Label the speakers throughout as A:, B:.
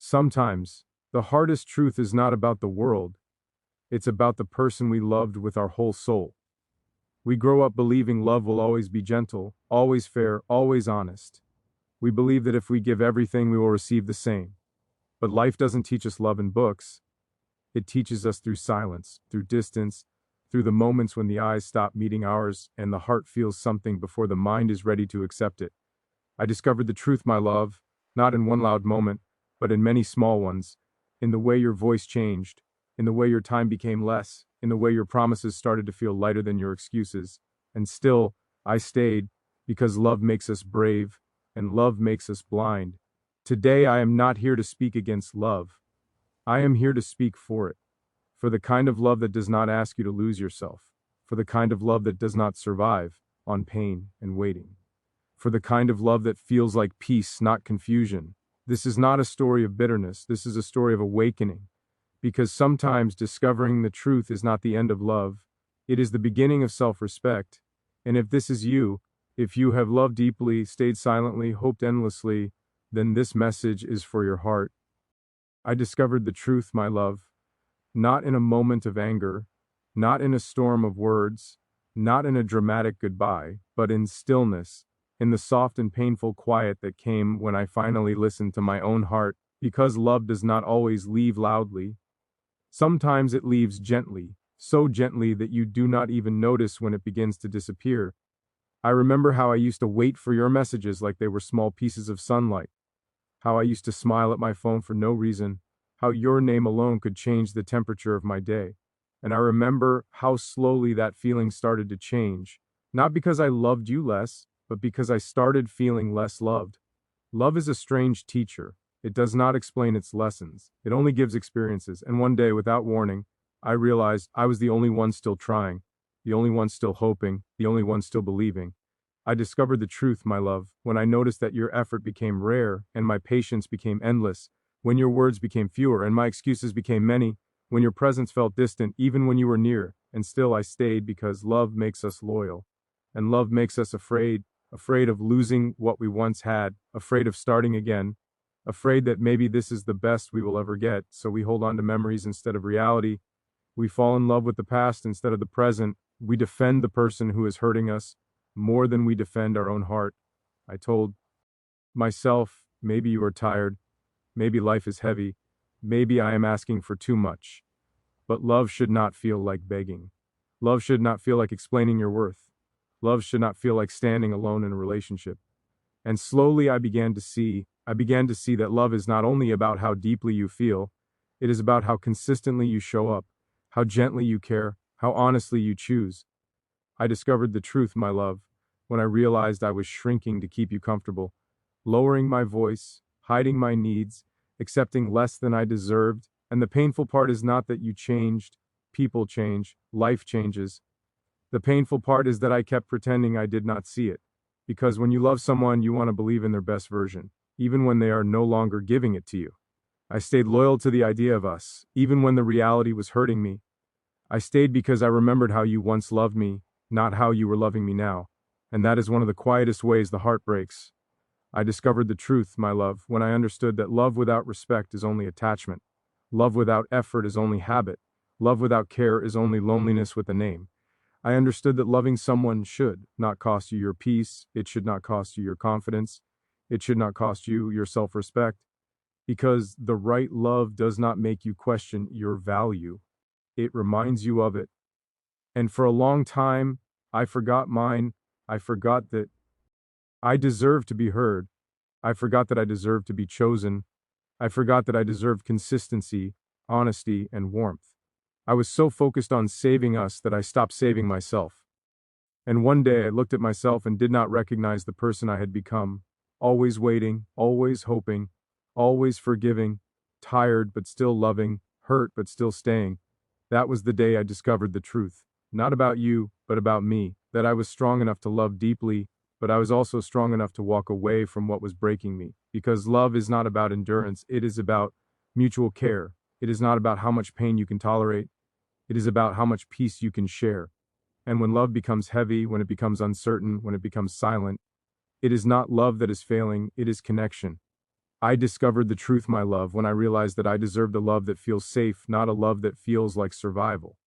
A: Sometimes, the hardest truth is not about the world, it's about the person we loved with our whole soul. We grow up believing love will always be gentle, always fair, always honest. We believe that if we give everything, we will receive the same. But life doesn't teach us love in books. It teaches us through silence, through distance, through the moments when the eyes stop meeting ours and the heart feels something before the mind is ready to accept it. I discovered the truth, my love, not in one loud moment, but in many small ones, in the way your voice changed, in the way your time became less, in the way your promises started to feel lighter than your excuses. And still, I stayed, because love makes us brave, and love makes us blind. Today I am not here to speak against love. I am here to speak for it. For the kind of love that does not ask you to lose yourself. For the kind of love that does not survive on pain and waiting. For the kind of love that feels like peace, not confusion. This is not a story of bitterness. This is a story of awakening. Because sometimes discovering the truth is not the end of love. It is the beginning of self-respect. And if this is you, if you have loved deeply, stayed silently, hoped endlessly, then this message is for your heart. I discovered the truth, my love, not in a moment of anger, not in a storm of words, not in a dramatic goodbye, but in stillness, in the soft and painful quiet that came when I finally listened to my own heart, because love does not always leave loudly. Sometimes it leaves gently, so gently that you do not even notice when it begins to disappear. I remember how I used to wait for your messages like they were small pieces of sunlight, how I used to smile at my phone for no reason, how your name alone could change the temperature of my day. And I remember how slowly that feeling started to change, not because I loved you less, but because I started feeling less loved. Love is a strange teacher. It does not explain its lessons. It only gives experiences. And one day, without warning, I realized I was the only one still trying, the only one still hoping, the only one still believing. I discovered the truth, my love, when I noticed that your effort became rare and my patience became endless, when your words became fewer and my excuses became many, when your presence felt distant even when you were near, and still I stayed because love makes us loyal. And love makes us afraid, afraid of losing what we once had, afraid of starting again, afraid that maybe this is the best we will ever get, so we hold on to memories instead of reality. We fall in love with the past instead of the present. We defend the person who is hurting us more than we defend our own heart. I told myself, maybe you are tired, maybe life is heavy, maybe I am asking for too much. But love should not feel like begging. Love should not feel like explaining your worth. Love should not feel like standing alone in a relationship. And slowly I began to see that love is not only about how deeply you feel, it is about how consistently you show up, how gently you care, how honestly you choose. I discovered the truth, my love, when I realized I was shrinking to keep you comfortable, lowering my voice, hiding my needs, accepting less than I deserved. And the painful part is not that you changed, people change, life changes. The painful part is that I kept pretending I did not see it. Because when you love someone, you want to believe in their best version, even when they are no longer giving it to you. I stayed loyal to the idea of us, even when the reality was hurting me. I stayed because I remembered how you once loved me, not how you were loving me now. And that is one of the quietest ways the heart breaks. I discovered the truth, my love, when I understood that love without respect is only attachment. Love without effort is only habit. Love without care is only loneliness with a name. I understood that loving someone should not cost you your peace. It should not cost you your confidence. It should not cost you your self-respect. Because the right love does not make you question your value. It reminds you of it. And for a long time, I forgot mine. I forgot that I deserved to be heard. I forgot that I deserved to be chosen. I forgot that I deserved consistency, honesty, and warmth. I was so focused on saving us that I stopped saving myself. And one day I looked at myself and did not recognize the person I had become, always waiting, always hoping, always forgiving, tired but still loving, hurt but still staying. That was the day I discovered the truth, not about you, but about me, that I was strong enough to love deeply, but I was also strong enough to walk away from what was breaking me. Because love is not about endurance, it is about mutual care. It is not about how much pain you can tolerate, it is about how much peace you can share. And when love becomes heavy, when it becomes uncertain, when it becomes silent, it is not love that is failing, it is connection. I discovered the truth, my love, when I realized that I deserved a love that feels safe, not a love that feels like survival.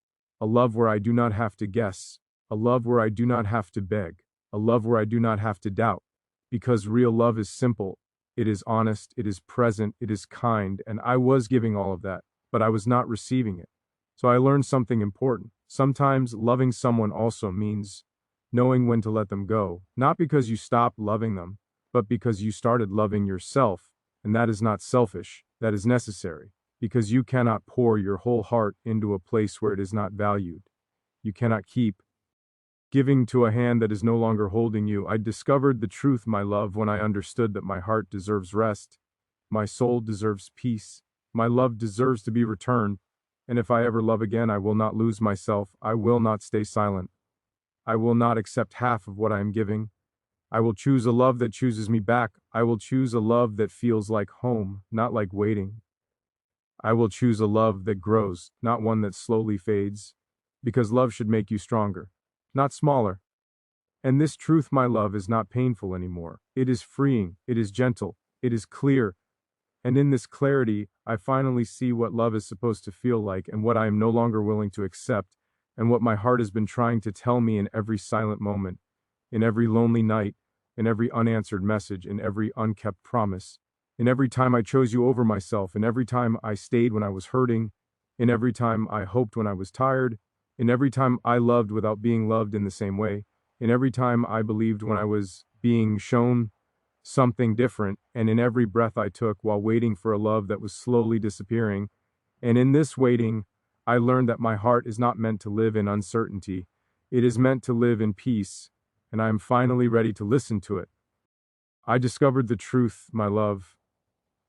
A: A love where I do not have to guess, a love where I do not have to beg, a love where I do not have to doubt. Because real love is simple, it is honest, it is present, it is kind, and I was giving all of that, but I was not receiving it. So I learned something important. Sometimes loving someone also means knowing when to let them go, not because you stopped loving them, but because you started loving yourself. And that is not selfish, that is necessary, because you cannot pour your whole heart into a place where it is not valued. You cannot keep giving to a hand that is no longer holding you. I discovered the truth, my love, when I understood that my heart deserves rest, my soul deserves peace, my love deserves to be returned, and if I ever love again, I will not lose myself, I will not stay silent, I will not accept half of what I am giving. I will choose a love that chooses me back. I will choose a love that feels like home, not like waiting. I will choose a love that grows, not one that slowly fades, because love should make you stronger, not smaller. And this truth, my love, is not painful anymore. It is freeing, it is gentle, it is clear, and in this clarity, I finally see what love is supposed to feel like and what I am no longer willing to accept, and what my heart has been trying to tell me in every silent moment, in every lonely night, in every unanswered message, in every unkept promise, in every time I chose you over myself, in every time I stayed when I was hurting, in every time I hoped when I was tired, in every time I loved without being loved in the same way, in every time I believed when I was being shown something different, and in every breath I took while waiting for a love that was slowly disappearing. And in this waiting, I learned that my heart is not meant to live in uncertainty. It is meant to live in peace, and I am finally ready to listen to it. I discovered the truth, my love,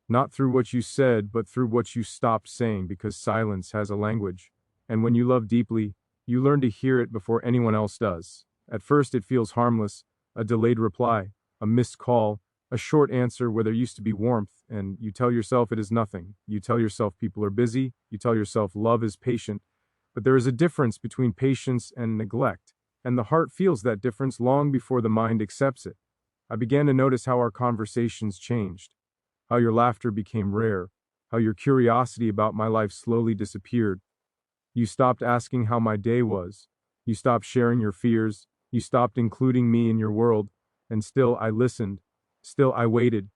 A: not through what you said, but through what you stopped saying, because silence has a language. And when you love deeply, you learn to hear it before anyone else does. At first, it feels harmless, a delayed reply, a missed call, a short answer where there used to be warmth, and you tell yourself it is nothing. You tell yourself people are busy. You tell yourself love is patient. But there is a difference between patience and neglect, and the heart feels that difference long before the mind accepts it. I began to notice how our conversations changed, how your laughter became rare, how your curiosity about my life slowly disappeared. You stopped asking how my day was. You stopped sharing your fears. You stopped including me in your world. And still I listened. Still I waited.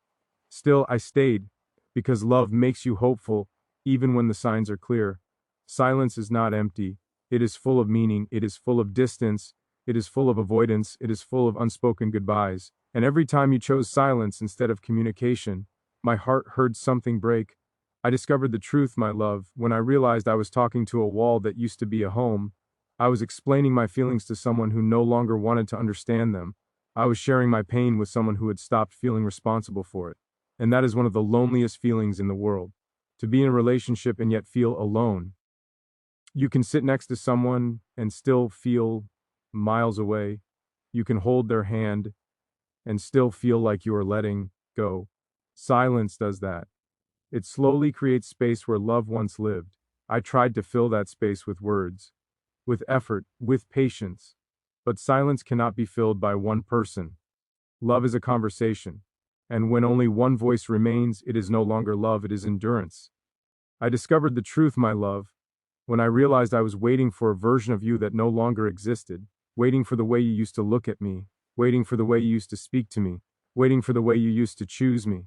A: Still I stayed. Because love makes you hopeful, even when the signs are clear. Silence is not empty. It is full of meaning. It is full of distance. It is full of avoidance. It is full of unspoken goodbyes. And every time you chose silence instead of communication, my heart heard something break. I discovered the truth, my love, when I realized I was talking to a wall that used to be a home. I was explaining my feelings to someone who no longer wanted to understand them. I was sharing my pain with someone who had stopped feeling responsible for it. And that is one of the loneliest feelings in the world. To be in a relationship and yet feel alone. You can sit next to someone and still feel miles away. You can hold their hand and still feel like you are letting go. Silence does that. It slowly creates space where love once lived. I tried to fill that space with words, with effort, with patience. But silence cannot be filled by one person. Love is a conversation. And when only one voice remains, it is no longer love, it is endurance. I discovered the truth, my love, when I realized I was waiting for a version of you that no longer existed, waiting for the way you used to look at me, waiting for the way you used to speak to me, waiting for the way you used to choose me.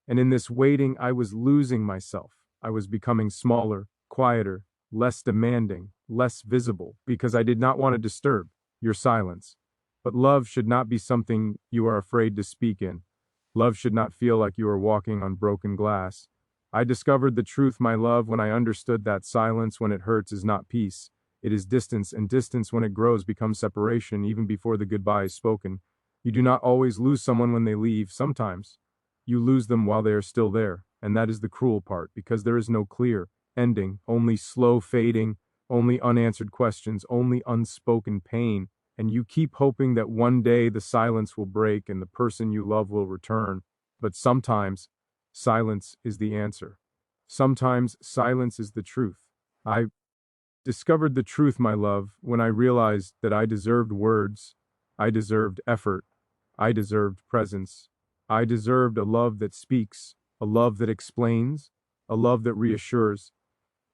A: And in this waiting, I was losing myself. I was becoming smaller, quieter, less demanding, less visible, because I did not want to disturb your silence. But love should not be something you are afraid to speak in. Love should not feel like you are walking on broken glass. I discovered the truth, my love, when I understood that silence when it hurts is not peace. It is distance, and distance when it grows becomes separation even before the goodbye is spoken. You do not always lose someone when they leave. Sometimes you lose them while they are still there, and that is the cruel part, because there is no clear ending, only slow fading, only unanswered questions, only unspoken pain, and you keep hoping that one day the silence will break and the person you love will return. But sometimes, silence is the answer. Sometimes, silence is the truth. I discovered the truth, my love, when I realized that I deserved words, I deserved effort, I deserved presence. I deserved a love that speaks, a love that explains, a love that reassures,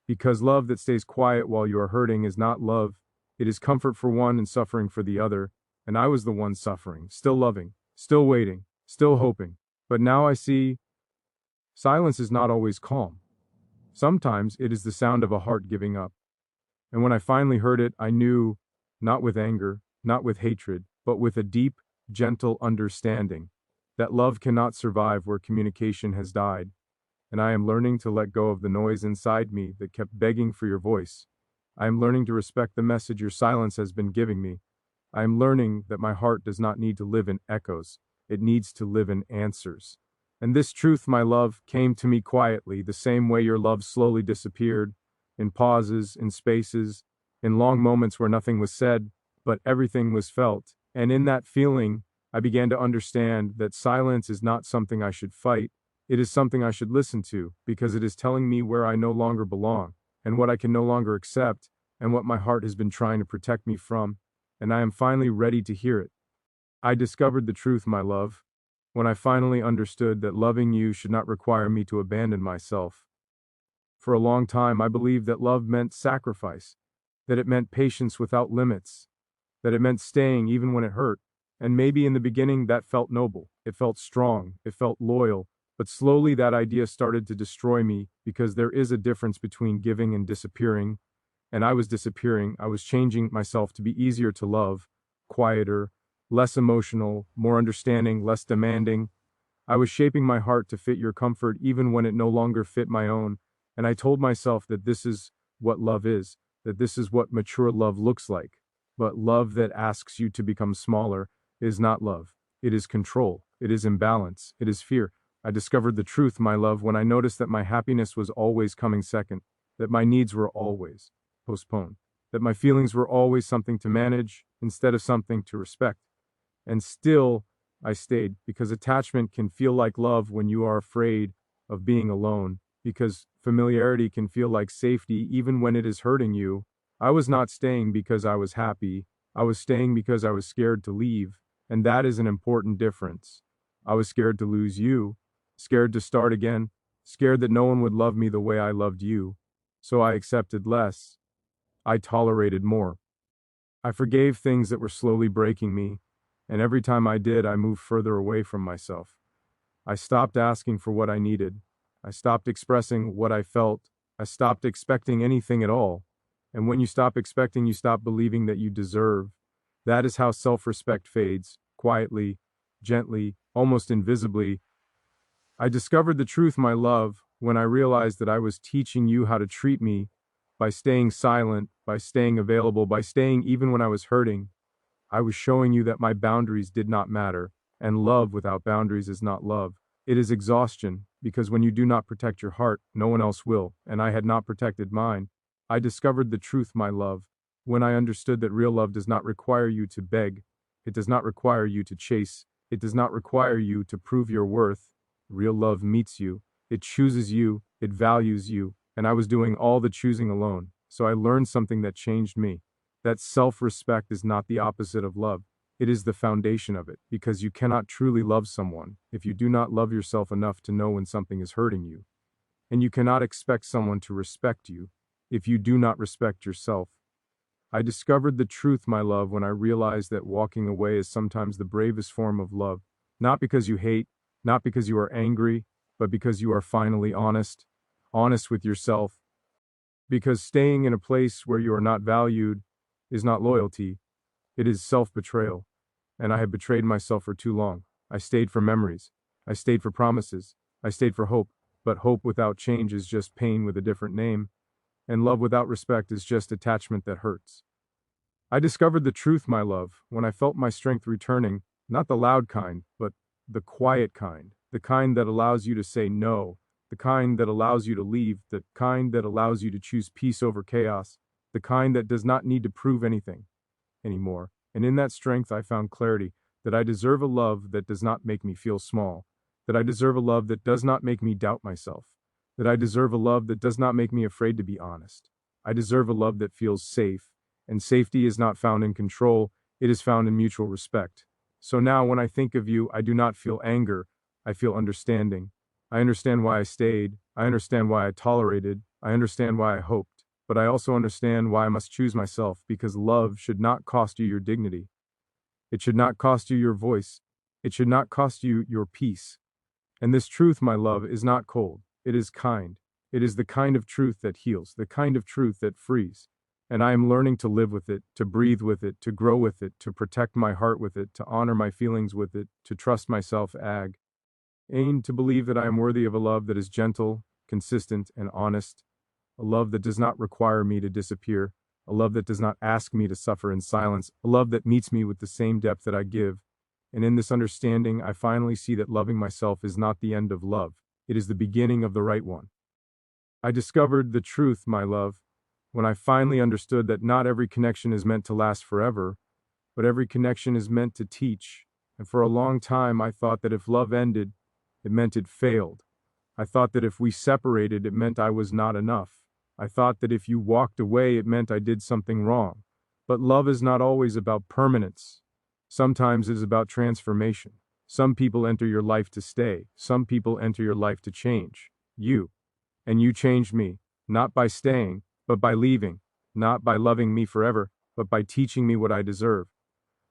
A: because love that stays quiet while you are hurting is not love. It is comfort for one and suffering for the other, and I was the one suffering, still loving, still waiting, still hoping. But now I see silence is not always calm. Sometimes it is the sound of a heart giving up. And when I finally heard it, I knew, not with anger, not with hatred, but with a deep, gentle understanding, that love cannot survive where communication has died. And I am learning to let go of the noise inside me that kept begging for your voice. I am learning to respect the message your silence has been giving me. I am learning that my heart does not need to live in echoes, it needs to live in answers. And this truth, my love, came to me quietly, the same way your love slowly disappeared, in pauses, in spaces, in long moments where nothing was said, but everything was felt. And in that feeling, I began to understand that silence is not something I should fight. It is something I should listen to, because it is telling me where I no longer belong, and what I can no longer accept, and what my heart has been trying to protect me from, and I am finally ready to hear it. I discovered the truth, my love, when I finally understood that loving you should not require me to abandon myself. For a long time, I believed that love meant sacrifice, that it meant patience without limits, that it meant staying even when it hurt. And maybe in the beginning that felt noble, it felt strong, it felt loyal, but slowly that idea started to destroy me, because there is a difference between giving and disappearing. And I was disappearing, I was changing myself to be easier to love, quieter, less emotional, more understanding, less demanding. I was shaping my heart to fit your comfort even when it no longer fit my own, and I told myself that this is what love is, that this is what mature love looks like. But love that asks you to become smaller is not love. It is control, it is imbalance, it is fear. I discovered the truth, my love, when I noticed that my happiness was always coming second, that my needs were always postponed, that my feelings were always something to manage instead of something to respect. And still, I stayed, because attachment can feel like love when you are afraid of being alone, because familiarity can feel like safety even when it is hurting you. I was not staying because I was happy, I was staying because I was scared to leave, and that is an important difference. I was scared to lose you, scared to start again, scared that no one would love me the way I loved you. So I accepted less, I tolerated more. I forgave things that were slowly breaking me, and every time I did, I moved further away from myself. I stopped asking for what I needed. I stopped expressing what I felt. I stopped expecting anything at all. And when you stop expecting, you stop believing that you deserve. That is how self-respect fades, quietly, gently, almost invisibly. I discovered the truth, my love, when I realized that I was teaching you how to treat me by staying silent, by staying available, by staying even when I was hurting. I was showing you that my boundaries did not matter, and love without boundaries is not love. It is exhaustion, because when you do not protect your heart, no one else will, and I had not protected mine. I discovered the truth, my love, when I understood that real love does not require you to beg, it does not require you to chase, it does not require you to prove your worth. Real love meets you, it chooses you, it values you, and I was doing all the choosing alone, so I learned something that changed me. That self-respect is not the opposite of love. It is the foundation of it, because you cannot truly love someone if you do not love yourself enough to know when something is hurting you. And you cannot expect someone to respect you if you do not respect yourself. I discovered the truth, my love, when I realized that walking away is sometimes the bravest form of love. Not because you hate, not because you are angry, but because you are finally honest. Honest with yourself. Because staying in a place where you are not valued is not loyalty, it is self-betrayal. And I had betrayed myself for too long. I stayed for memories. I stayed for promises. I stayed for hope. But hope without change is just pain with a different name. And love without respect is just attachment that hurts. I discovered the truth, my love, when I felt my strength returning, not the loud kind, but the quiet kind, the kind that allows you to say no, the kind that allows you to leave, the kind that allows you to choose peace over chaos, the kind that does not need to prove anything anymore. And in that strength, I found clarity, that I deserve a love that does not make me feel small, that I deserve a love that does not make me doubt myself, that I deserve a love that does not make me afraid to be honest. I deserve a love that feels safe, and safety is not found in control, it is found in mutual respect. So now when I think of you, I do not feel anger, I feel understanding. I understand why I stayed. I understand why I tolerated. I understand why I hoped. But I also understand why I must choose myself, because love should not cost you your dignity. It should not cost you your voice. It should not cost you your peace. And this truth, my love, is not cold. It is kind. It is the kind of truth that heals, the kind of truth that frees. And I am learning to live with it, to breathe with it, to grow with it, to protect my heart with it, to honor my feelings with it, to trust myself, to believe that I am worthy of a love that is gentle, consistent, and honest, a love that does not require me to disappear, a love that does not ask me to suffer in silence, a love that meets me with the same depth that I give. And in this understanding, I finally see that loving myself is not the end of love. It is the beginning of the right one. I discovered the truth, my love, when I finally understood that not every connection is meant to last forever, but every connection is meant to teach. And for a long time, I thought that if love ended, it meant it failed. I thought that if we separated, it meant I was not enough. I thought that if you walked away, it meant I did something wrong. But love is not always about permanence. Sometimes it is about transformation. Some people enter your life to stay. Some people enter your life to change you. And you changed me, not by staying, but by leaving, not by loving me forever, but by teaching me what I deserve.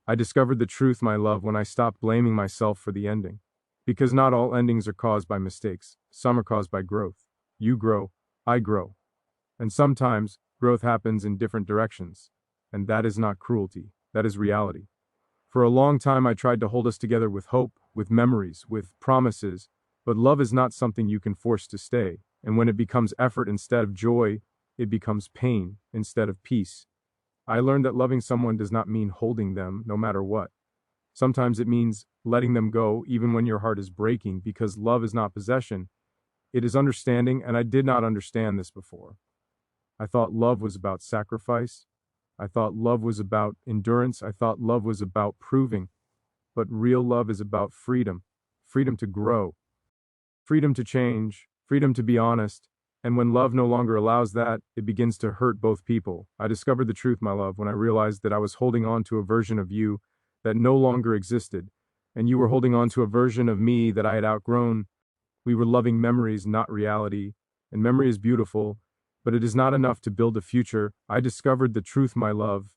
A: I discovered the truth, my love, when I stopped blaming myself for the ending. Because not all endings are caused by mistakes. Some are caused by growth. You grow, I grow. And sometimes, growth happens in different directions. And that is not cruelty. That is reality. For a long time, I tried to hold us together with hope, with memories, with promises. But love is not something you can force to stay. And when it becomes effort instead of joy, it becomes pain instead of peace. I learned that loving someone does not mean holding them, no matter what. Sometimes it means letting them go, even when your heart is breaking, because love is not possession. It is understanding, and I did not understand this before. I thought love was about sacrifice. I thought love was about endurance. I thought love was about proving. But real love is about freedom. Freedom to grow. Freedom to change. Freedom to be honest. And when love no longer allows that, it begins to hurt both people. I discovered the truth, my love, when I realized that I was holding on to a version of you that no longer existed, and you were holding on to a version of me that I had outgrown. We were loving memories, not reality, and memory is beautiful, but it is not enough to build a future. I discovered the truth, my love,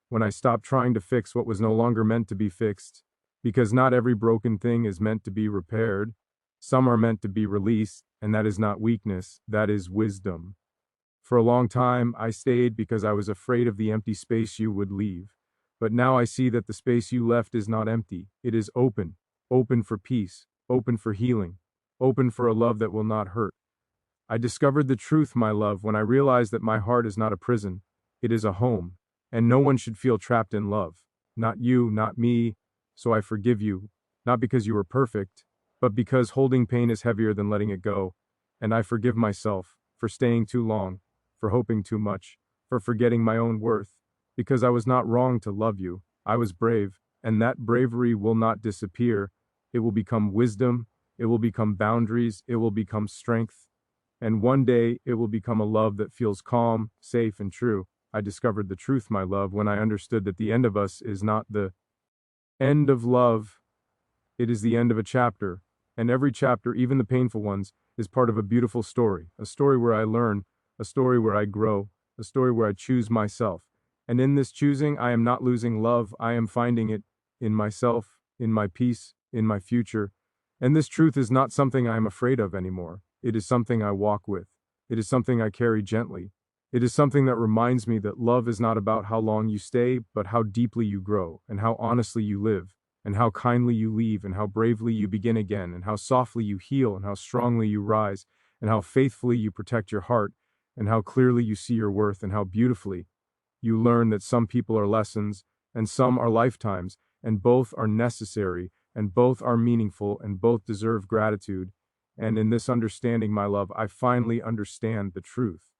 A: when I stopped trying to fix what was no longer meant to be fixed, because not every broken thing is meant to be repaired. Some are meant to be released, and that is not weakness, that is wisdom. For a long time, I stayed because I was afraid of the empty space you would leave. But now I see that the space you left is not empty. It is open. Open for peace. Open for healing. Open for a love that will not hurt. I discovered the truth, my love, when I realized that my heart is not a prison. It is a home. And no one should feel trapped in love. Not you, not me. So I forgive you. Not because you were perfect, but because holding pain is heavier than letting it go. And I forgive myself for staying too long, for hoping too much, for forgetting my own worth. Because I was not wrong to love you. I was brave, and that bravery will not disappear. It will become wisdom, it will become boundaries, it will become strength. And one day, it will become a love that feels calm, safe, and true. I discovered the truth, my love, when I understood that the end of us is not the end of love. It is the end of a chapter. And every chapter, even the painful ones, is part of a beautiful story. A story where I learn, a story where I grow, a story where I choose myself. And in this choosing, I am not losing love. I am finding it in myself, in my peace, in my future. And this truth is not something I am afraid of anymore. It is something I walk with. It is something I carry gently. It is something that reminds me that love is not about how long you stay, but how deeply you grow, and how honestly you live, and how kindly you leave, and how bravely you begin again, and how softly you heal, and how strongly you rise, and how faithfully you protect your heart, and how clearly you see your worth, and how beautifully you learn that some people are lessons, and some are lifetimes, and both are necessary, and both are meaningful, and both deserve gratitude. And in this understanding, my love, I finally understand the truth.